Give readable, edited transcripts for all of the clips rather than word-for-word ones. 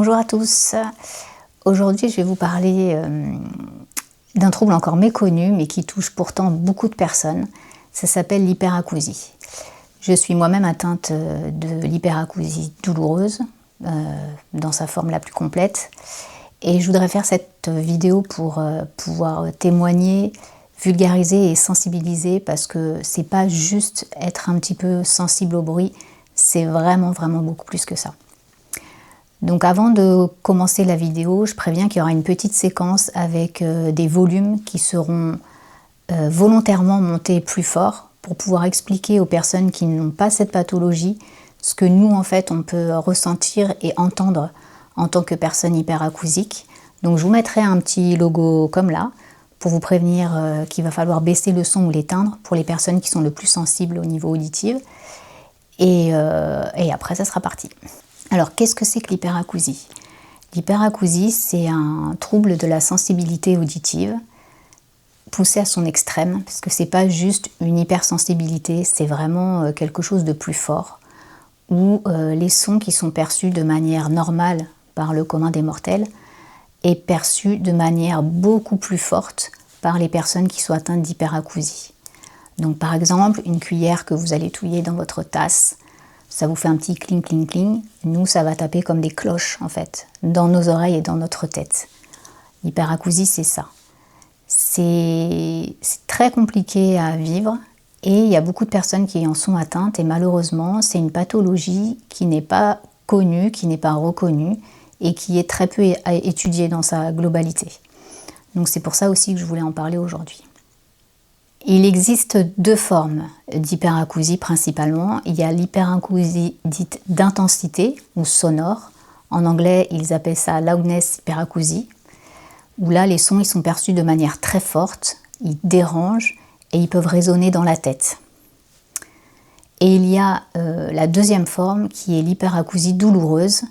Bonjour à tous. Aujourd'hui, je vais vous parler d'un trouble encore méconnu, mais qui touche pourtant beaucoup de personnes. Ça s'appelle l'hyperacousie. Je suis moi-même atteinte de l'hyperacousie douloureuse, dans sa forme la plus complète. Et je voudrais faire cette vidéo pour pouvoir témoigner, vulgariser et sensibiliser, parce que c'est pas juste être un petit peu sensible au bruit, c'est vraiment beaucoup plus que ça. Donc avant de commencer la vidéo, je préviens qu'il y aura une petite séquence avec des volumes qui seront volontairement montés plus fort pour pouvoir expliquer aux personnes qui n'ont pas cette pathologie ce que nous en fait on peut ressentir et entendre en tant que personne hyperacousique. Donc je vous mettrai un petit logo comme là pour vous prévenir qu'il va falloir baisser le son ou l'éteindre pour les personnes qui sont le plus sensibles au niveau auditif. Et après ça sera parti. Alors, qu'est-ce que c'est que l'hyperacousie? L'hyperacousie, c'est un trouble de la sensibilité auditive poussé à son extrême, parce que c'est pas juste une hypersensibilité, c'est vraiment quelque chose de plus fort, où les sons qui sont perçus de manière normale par le commun des mortels est perçu de manière beaucoup plus forte par les personnes qui sont atteintes d'hyperacousie. Donc par exemple, une cuillère que vous allez touiller dans votre tasse, ça vous fait un petit cling cling cling. Nous, ça va taper comme des cloches en fait, dans nos oreilles et dans notre tête. L'hyperacousie, c'est ça. C'est très compliqué à vivre et il y a beaucoup de personnes qui en sont atteintes et malheureusement, c'est une pathologie qui n'est pas connue, qui n'est pas reconnue et qui est très peu étudiée dans sa globalité. Donc c'est pour ça aussi que je voulais en parler aujourd'hui. Il existe deux formes d'hyperacousie principalement. Il y a l'hyperacousie dite d'intensité ou sonore. En anglais, ils appellent ça loudness hyperacousie, où là, les sons ils sont perçus de manière très forte, ils dérangent et ils peuvent résonner dans la tête. Et il y a la deuxième forme qui est l'hyperacousie douloureuse,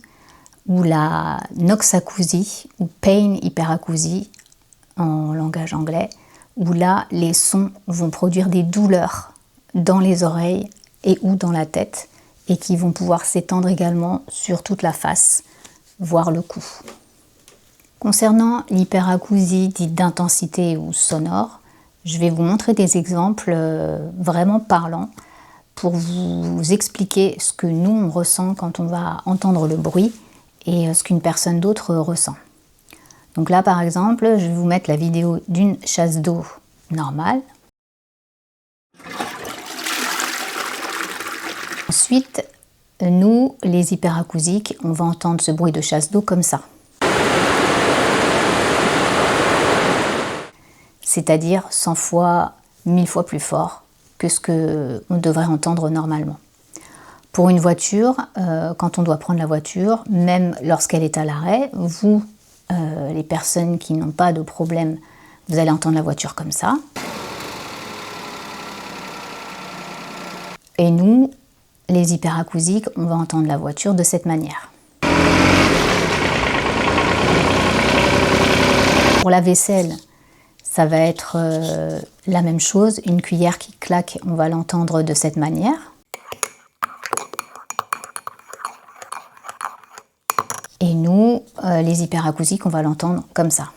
ou la noxacousie, ou pain hyperacousie en langage anglais, où là, les sons vont produire des douleurs dans les oreilles et ou dans la tête, et qui vont pouvoir s'étendre également sur toute la face, voire le cou. Concernant l'hyperacousie dite d'intensité ou sonore, je vais vous montrer des exemples vraiment parlants pour vous expliquer ce que nous on ressent quand on va entendre le bruit et ce qu'une personne d'autre ressent. Donc là, par exemple, je vais vous mettre la vidéo d'une chasse d'eau normale. Ensuite, nous, les hyperacousiques, on va entendre ce bruit de chasse d'eau comme ça. C'est-à-dire 100 fois, 1000 fois plus fort que ce qu'on devrait entendre normalement. Pour une voiture, quand on doit prendre la voiture, même lorsqu'elle est à l'arrêt, vous, les personnes qui n'ont pas de problème, vous allez entendre la voiture comme ça. Et nous, les hyperacousiques, on va entendre la voiture de cette manière. Pour la vaisselle, ça va être la même chose. Une cuillère qui claque, on va l'entendre de cette manière. Et nous, les hyperacousiques, on va l'entendre comme ça.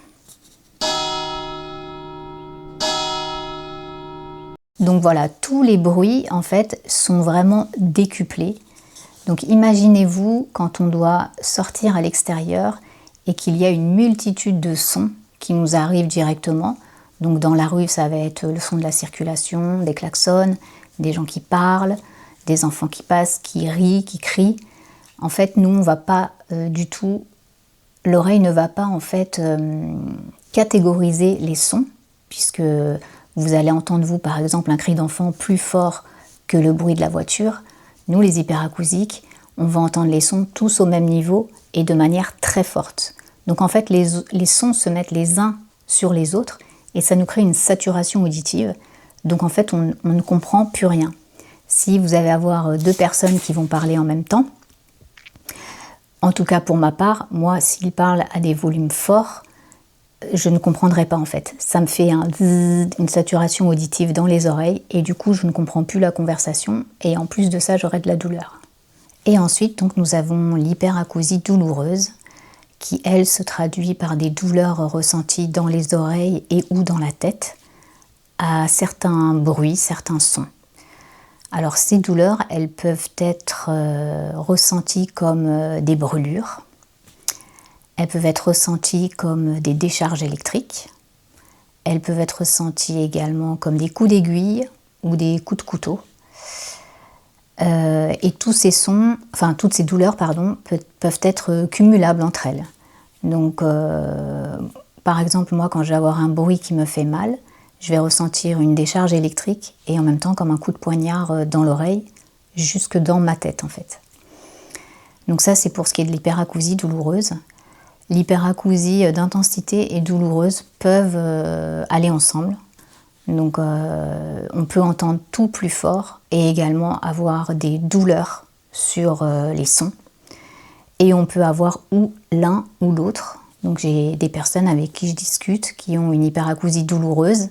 Donc voilà, tous les bruits en fait sont vraiment décuplés. Donc imaginez-vous quand on doit sortir à l'extérieur et qu'il y a une multitude de sons qui nous arrivent directement. Donc dans la rue, ça va être le son de la circulation, des klaxons, des gens qui parlent, des enfants qui passent, qui rient, qui crient. En fait, nous, on va pas du tout, l'oreille ne va pas en fait catégoriser les sons, puisque vous allez entendre, vous, par exemple, un cri d'enfant plus fort que le bruit de la voiture. Nous, les hyperacousiques, on va entendre les sons tous au même niveau et de manière très forte. Donc en fait, les sons se mettent les uns sur les autres et ça nous crée une saturation auditive. Donc en fait, on ne comprend plus rien. Si vous allez avoir deux personnes qui vont parler en même temps, en tout cas pour ma part, moi, s'ils parlent à des volumes forts, je ne comprendrai pas en fait. Ça me fait une saturation auditive dans les oreilles et du coup je ne comprends plus la conversation et en plus de ça j'aurai de la douleur. Et ensuite donc nous avons l'hyperacousie douloureuse. qui, elle, se traduit par des douleurs ressenties dans les oreilles et ou dans la tête, à certains bruits, certains sons. Alors ces douleurs, elles peuvent être ressenties comme des brûlures, elles peuvent être ressenties comme des décharges électriques, elles peuvent être ressenties également comme des coups d'aiguille ou des coups de couteau. Et tous ces sons, enfin toutes ces douleurs, pardon, peuvent être cumulables entre elles. Donc, par exemple, moi, quand je vais avoir un bruit qui me fait mal, je vais ressentir une décharge électrique et en même temps comme un coup de poignard dans l'oreille, jusque dans ma tête en fait. Donc ça, c'est pour ce qui est de l'hyperacousie douloureuse. L'hyperacousie d'intensité et douloureuse peuvent aller ensemble. Donc on peut entendre tout plus fort et également avoir des douleurs sur les sons. Et on peut avoir ou l'un ou l'autre. Donc j'ai des personnes avec qui je discute qui ont une hyperacousie douloureuse,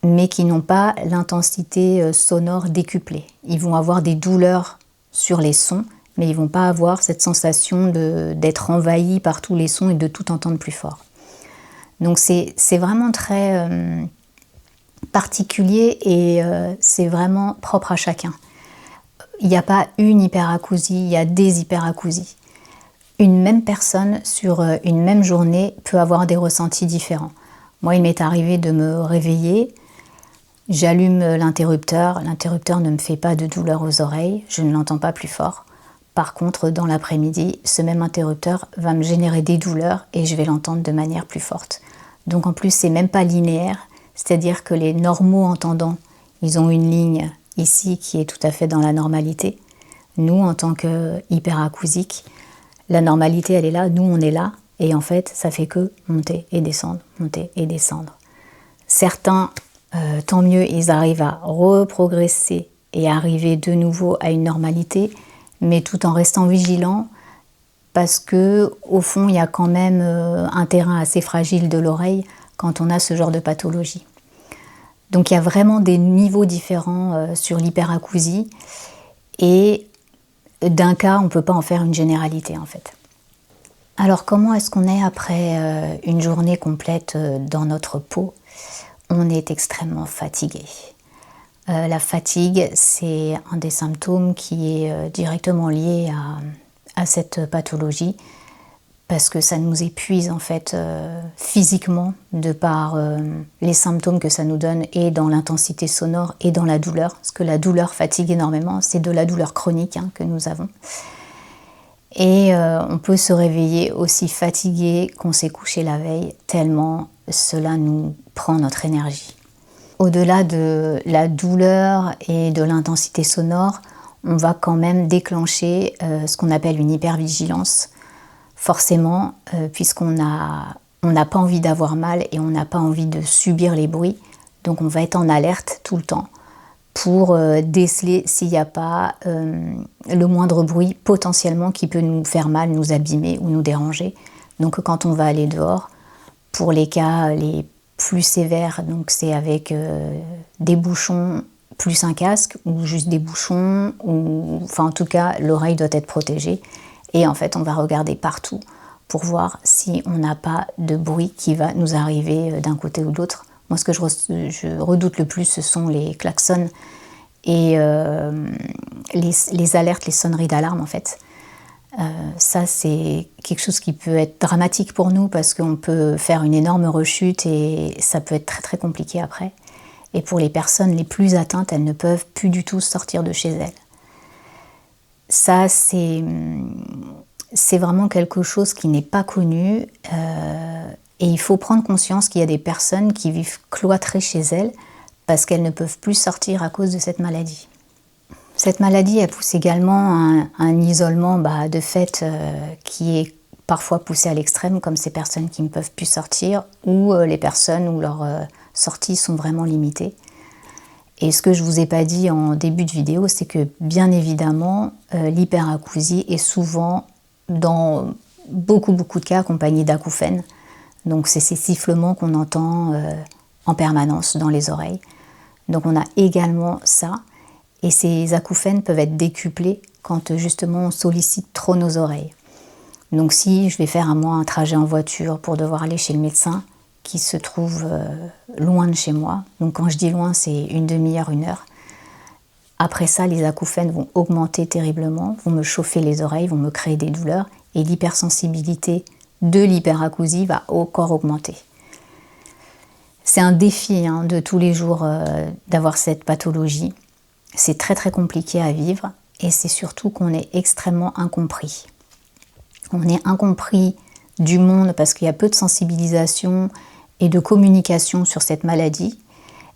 mais qui n'ont pas l'intensité sonore décuplée. Ils vont avoir des douleurs sur les sons, mais ils ne vont pas avoir cette sensation d'être envahis par tous les sons et de tout entendre plus fort. Donc c'est vraiment très particulier et c'est vraiment propre à chacun. Il n'y a pas une hyperacousie, il y a des hyperacousies. Une même personne sur une même journée peut avoir des ressentis différents. Moi, il m'est arrivé de me réveiller, j'allume l'interrupteur ne me fait pas de douleur aux oreilles, je ne l'entends pas plus fort. Par contre, dans l'après-midi, ce même interrupteur va me générer des douleurs et je vais l'entendre de manière plus forte. Donc en plus, c'est même pas linéaire, c'est-à-dire que les normaux entendants, ils ont une ligne ici qui est tout à fait dans la normalité. Nous, en tant qu'hyperacousiques, la normalité, elle est là, nous, on est là, et en fait, ça fait que monter et descendre, monter et descendre. Certains, tant mieux, ils arrivent à reprogresser et arriver de nouveau à une normalité, mais tout en restant vigilants, parce que au fond, il y a quand même un terrain assez fragile de l'oreille quand on a ce genre de pathologie. Donc il y a vraiment des niveaux différents sur l'hyperacousie, et d'un cas, on ne peut pas en faire une généralité en fait. Alors comment est-ce qu'on est après une journée complète dans notre peau? On est extrêmement fatigué. La fatigue, c'est un des symptômes qui est directement lié à cette pathologie, parce que ça nous épuise en fait physiquement de par les symptômes que ça nous donne, et dans l'intensité sonore et dans la douleur, parce que la douleur fatigue énormément, c'est de la douleur chronique que nous avons. Et on peut se réveiller aussi fatigué qu'on s'est couché la veille, tellement cela nous prend notre énergie. Au-delà de la douleur et de l'intensité sonore, on va quand même déclencher ce qu'on appelle une hypervigilance, forcément, puisqu'on n'a pas envie d'avoir mal et on n'a pas envie de subir les bruits. Donc on va être en alerte tout le temps pour déceler s'il n'y a pas le moindre bruit potentiellement qui peut nous faire mal, nous abîmer ou nous déranger. Donc quand on va aller dehors, pour les cas les plus sévères, donc c'est avec des bouchons plus un casque, ou juste des bouchons, ou enfin en tout cas l'oreille doit être protégée. Et en fait, on va regarder partout pour voir si on n'a pas de bruit qui va nous arriver d'un côté ou de l'autre. Moi, ce que je redoute le plus, ce sont les klaxons et les alertes, les sonneries d'alarme, en fait. Ça, c'est quelque chose qui peut être dramatique pour nous, parce qu'on peut faire une énorme rechute et ça peut être très, très compliqué après. Et pour les personnes les plus atteintes, elles ne peuvent plus du tout sortir de chez elles. Ça, c'est vraiment quelque chose qui n'est pas connu, et il faut prendre conscience qu'il y a des personnes qui vivent cloîtrées chez elles parce qu'elles ne peuvent plus sortir à cause de cette maladie. Cette maladie, elle pousse également un isolement de fait qui est parfois poussé à l'extrême, comme ces personnes qui ne peuvent plus sortir, ou les personnes où leurs sorties sont vraiment limitées. Et ce que je ne vous ai pas dit en début de vidéo, c'est que bien évidemment, l'hyperacousie est souvent, dans beaucoup de cas, accompagnée d'acouphènes. Donc c'est ces sifflements qu'on entend en permanence dans les oreilles. Donc on a également ça. Et ces acouphènes peuvent être décuplés quand justement on sollicite trop nos oreilles. Donc si je vais faire un trajet en voiture pour devoir aller chez le médecin, qui se trouve loin de chez moi, donc quand je dis loin, c'est une demi-heure, 1 heure, après ça, les acouphènes vont augmenter terriblement, vont me chauffer les oreilles, vont me créer des douleurs, et l'hypersensibilité de l'hyperacousie va encore augmenter. C'est un défi de tous les jours d'avoir cette pathologie. C'est très très compliqué à vivre, et c'est surtout qu'on est extrêmement incompris. On est incompris du monde parce qu'il y a peu de sensibilisation et de communication sur cette maladie.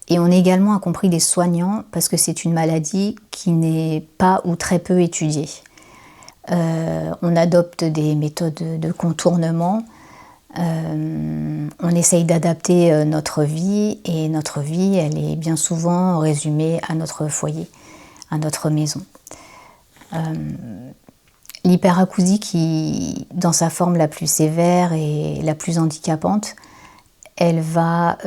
Et on est également incompris des soignants parce que c'est une maladie qui n'est pas ou très peu étudiée. On adopte des méthodes de contournement. On essaye d'adapter notre vie, et notre vie, elle est bien souvent résumée à notre foyer, à notre maison. L'hyperacousie, qui, dans sa forme la plus sévère et la plus handicapante, elle va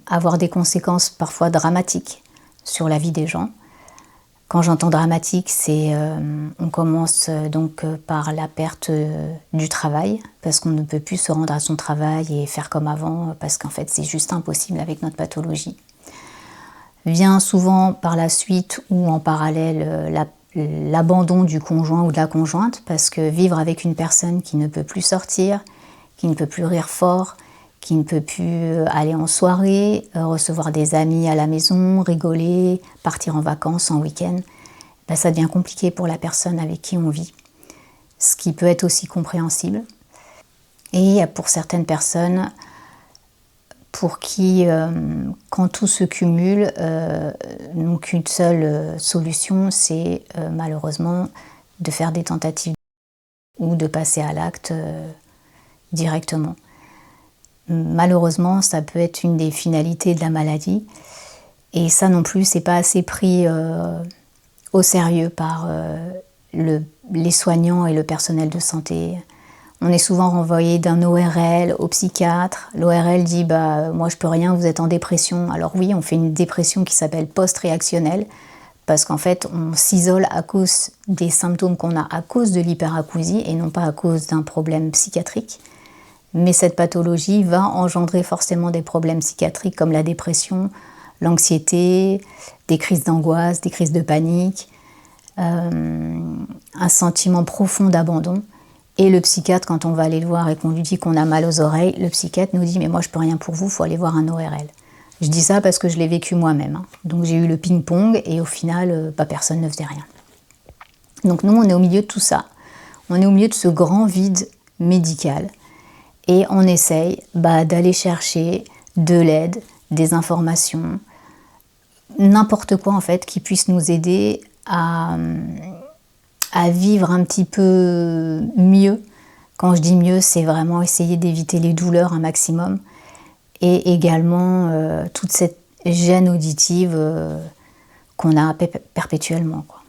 avoir des conséquences parfois dramatiques sur la vie des gens. Quand j'entends dramatique, on commence donc par la perte du travail, parce qu'on ne peut plus se rendre à son travail et faire comme avant, parce qu'en fait c'est juste impossible avec notre pathologie. Vient souvent par la suite ou en parallèle l'abandon du conjoint ou de la conjointe, parce que vivre avec une personne qui ne peut plus sortir, qui ne peut plus rire fort, qui ne peut plus aller en soirée, recevoir des amis à la maison, rigoler, partir en vacances, en week-end, ça devient compliqué pour la personne avec qui on vit. Ce qui peut être aussi compréhensible. Et pour certaines personnes, pour qui, quand tout se cumule, n'ont qu'une seule solution, c'est malheureusement de faire des tentatives ou de passer à l'acte directement. Malheureusement, ça peut être une des finalités de la maladie, et ça non plus, c'est pas assez pris au sérieux par les soignants et le personnel de santé. On est souvent renvoyé d'un ORL au psychiatre. L'ORL dit moi je peux rien, vous êtes en dépression. Alors oui, on fait une dépression qui s'appelle post-réactionnelle, parce qu'en fait on s'isole à cause des symptômes qu'on a à cause de l'hyperacousie et non pas à cause d'un problème psychiatrique. Mais cette pathologie va engendrer forcément des problèmes psychiatriques comme la dépression, l'anxiété, des crises d'angoisse, des crises de panique, un sentiment profond d'abandon. Et le psychiatre, quand on va aller le voir et qu'on lui dit qu'on a mal aux oreilles, le psychiatre nous dit « mais moi je peux rien pour vous, il faut aller voir un ORL ». Je dis ça parce que je l'ai vécu moi-même. Donc j'ai eu le ping-pong et au final, personne ne faisait rien. Donc nous, on est au milieu de tout ça. On est au milieu de ce grand vide médical. Et on essaye d'aller chercher de l'aide, des informations, n'importe quoi en fait qui puisse nous aider à vivre un petit peu mieux. Quand je dis mieux, c'est vraiment essayer d'éviter les douleurs un maximum, et également toute cette gêne auditive qu'on a perpétuellement, quoi.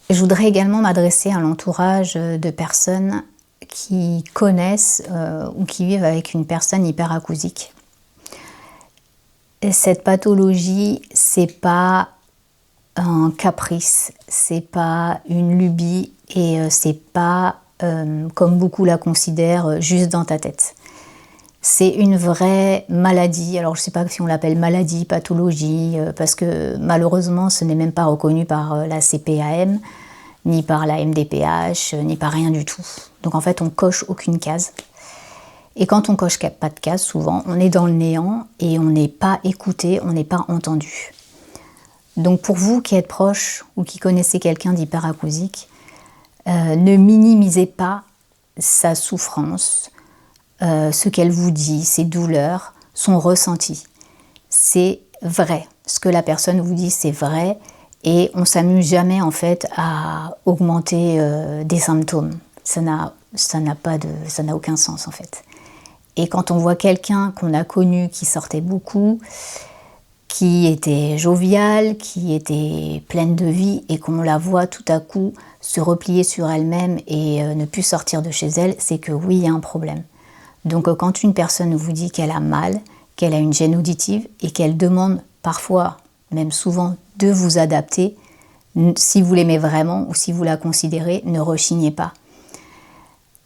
Je voudrais également m'adresser à l'entourage de personnes qui connaissent ou qui vivent avec une personne hyperacousique. Cette pathologie, c'est pas un caprice, c'est pas une lubie, et c'est pas, comme beaucoup la considèrent, juste dans ta tête. C'est une vraie maladie. Alors je sais pas si on l'appelle maladie, pathologie, parce que malheureusement ce n'est même pas reconnu par la CPAM, ni par la MDPH, ni par rien du tout. Donc en fait, on coche aucune case. Et quand on coche pas de case, souvent, on est dans le néant et on n'est pas écouté, on n'est pas entendu. Donc pour vous qui êtes proche ou qui connaissez quelqu'un d'hyperacousique, ne minimisez pas sa souffrance, ce qu'elle vous dit, ses douleurs, son ressenti. C'est vrai. Ce que la personne vous dit, c'est vrai. Et on ne s'amuse jamais en fait à augmenter des symptômes. Ça n'a aucun sens en fait. Et quand on voit quelqu'un qu'on a connu qui sortait beaucoup, qui était joviale, qui était pleine de vie, et qu'on la voit tout à coup se replier sur elle-même et ne plus sortir de chez elle, c'est que oui, il y a un problème. Donc quand une personne vous dit qu'elle a mal, qu'elle a une gêne auditive et qu'elle demande parfois, même souvent, de vous adapter, si vous l'aimez vraiment ou si vous la considérez, ne rechignez pas.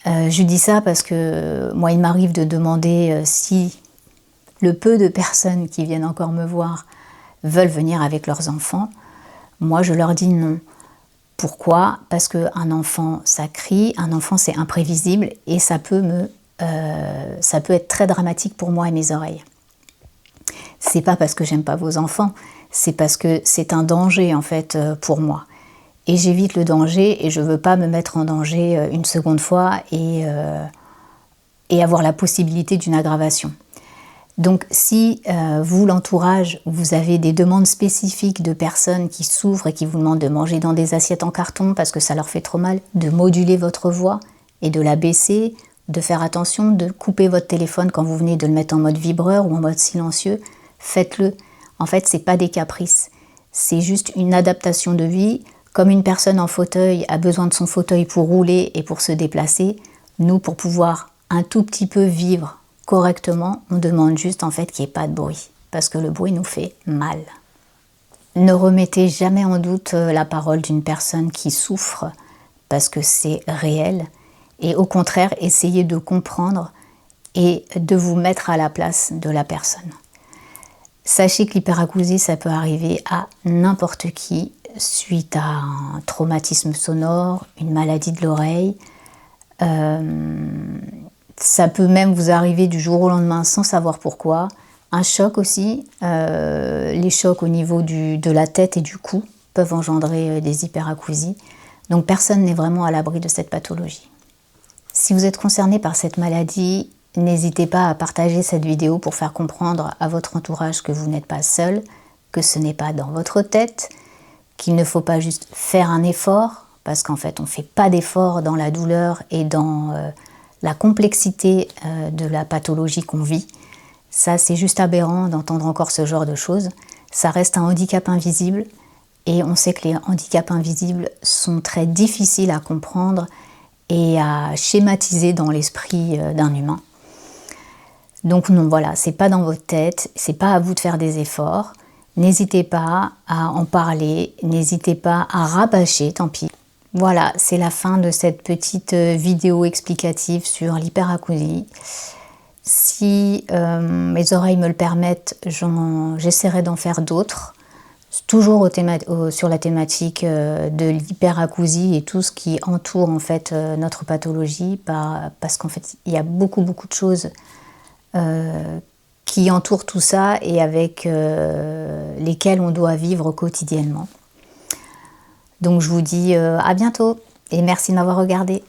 Je dis ça parce que moi, il m'arrive de demander si le peu de personnes qui viennent encore me voir veulent venir avec leurs enfants. Moi, je leur dis non. Pourquoi? Parce qu'un enfant, ça crie, un enfant, c'est imprévisible et ça peut être très dramatique pour moi et mes oreilles. C'est pas parce que j'aime pas vos enfants, c'est parce que c'est un danger en fait pour moi. Et j'évite le danger et je veux pas me mettre en danger une seconde fois et avoir la possibilité d'une aggravation. Donc si vous, l'entourage, vous avez des demandes spécifiques de personnes qui souffrent et qui vous demandent de manger dans des assiettes en carton parce que ça leur fait trop mal, de moduler votre voix et de la baisser, de faire attention, de couper votre téléphone quand vous venez de le mettre en mode vibreur ou en mode silencieux, faites-le. En fait, c'est pas des caprices, c'est juste une adaptation de vie. Comme une personne en fauteuil a besoin de son fauteuil pour rouler et pour se déplacer, nous, pour pouvoir un tout petit peu vivre correctement, on demande juste en fait qu'il n'y ait pas de bruit, parce que le bruit nous fait mal. Ne remettez jamais en doute la parole d'une personne qui souffre, parce que c'est réel, et au contraire, essayez de comprendre et de vous mettre à la place de la personne. Sachez que l'hyperacousie, ça peut arriver à n'importe qui, suite à un traumatisme sonore, une maladie de l'oreille. Ça peut même vous arriver du jour au lendemain sans savoir pourquoi. Un choc aussi, les chocs au niveau de la tête et du cou peuvent engendrer des hyperacousies. Donc personne n'est vraiment à l'abri de cette pathologie. Si vous êtes concerné par cette maladie, n'hésitez pas à partager cette vidéo pour faire comprendre à votre entourage que vous n'êtes pas seul, que ce n'est pas dans votre tête, qu'il ne faut pas juste faire un effort, parce qu'en fait on ne fait pas d'effort dans la douleur et dans la complexité de la pathologie qu'on vit. Ça, c'est juste aberrant d'entendre encore ce genre de choses. Ça reste un handicap invisible et on sait que les handicaps invisibles sont très difficiles à comprendre et à schématiser dans l'esprit d'un humain. Donc non, voilà, c'est pas dans votre tête, c'est pas à vous de faire des efforts. N'hésitez pas à en parler, n'hésitez pas à rabâcher, tant pis. Voilà, c'est la fin de cette petite vidéo explicative sur l'hyperacousie. Si mes oreilles me le permettent, j'essaierai d'en faire d'autres, toujours sur la thématique de l'hyperacousie et tout ce qui entoure en fait notre pathologie, parce qu'en fait il y a beaucoup de choses qui entourent tout ça et avec lesquelles on doit vivre quotidiennement. Donc je vous dis à bientôt et merci de m'avoir regardé.